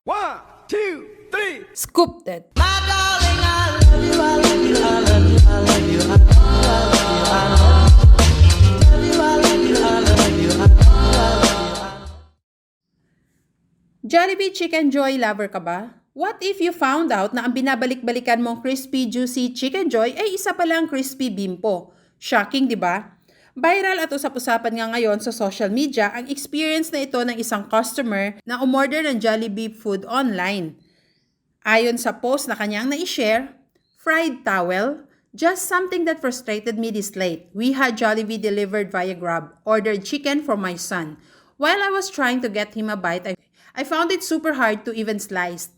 One, two, three. Scoop that. My darling, I love you, I love you, I love you, I love you, I love you, I love you, I love you, I love you, I love you, I love you. Jollibee Chicken Joy lover ka ba? What if you found out na ang binabalik-balikan mong crispy, juicy Chicken Joy ay isa palang crispy bimpo? Shocking, di ba? Viral at usap-usapan nga ngayon sa social media ang experience na ito ng isang customer na umorder ng Jollibee food online. Ayon sa post na kanyang na-share, fried towel, just something that frustrated me this late. We had Jollibee delivered via Grab, ordered chicken for my son. While I was trying to get him a bite, I found it super hard to even slice.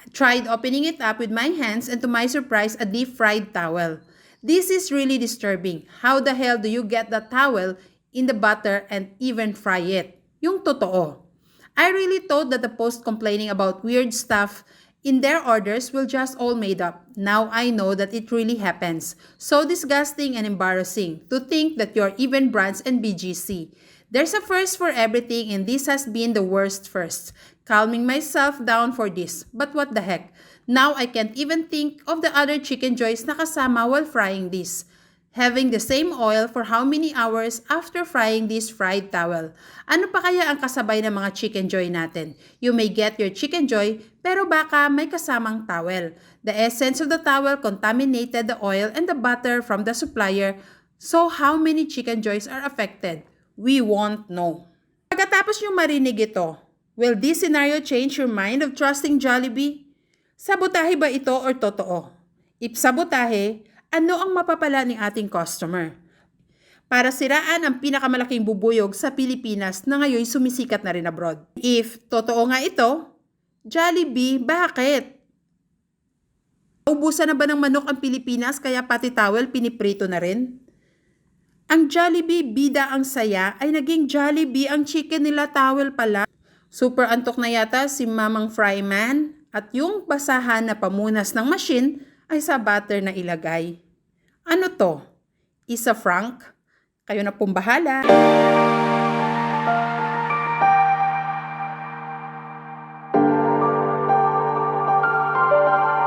I tried opening it up with my hands and to my surprise, a deep fried towel. This is really disturbing. How the hell do you get the towel in the butter and even fry it? Yung totoo. I really thought that the post complaining about weird stuff in their orders will just all made up. Now I know that it really happens. So disgusting and embarrassing to think that you're even brands and BGC. There's a first for everything and this has been the worst first. Calming myself down for this. But what the heck? Now I can't even think of the other chicken joys na kasama while frying this. Having the same oil for how many hours after frying this fried towel? Ano pa kaya ang kasabay ng mga chicken joy natin? You may get your chicken joy, pero baka may kasamang towel. The essence of the towel contaminated the oil and the butter from the supplier. So how many chicken joys are affected? We won't know. Pagkatapos nyo marinig ito, will this scenario change your mind of trusting Jollibee? Sabotahe ba ito or totoo? If sabotahe, ano ang mapapala ng ating customer? Para siraan ang pinakamalaking bubuyog sa Pilipinas na ngayon sumisikat na rin abroad. If totoo nga ito, Jollibee, bakit? Ubusan na ba ng manok ang Pilipinas kaya pati towel piniprito na rin? Ang Jollibee bida ang saya ay naging Jollibee ang chicken nila towel pala. Super antok na yata si Mamang Fryman at yung basahan na pamunas ng machine ay sa butter na ilagay. Ano to? Isa frank? Kayo na pong bahala.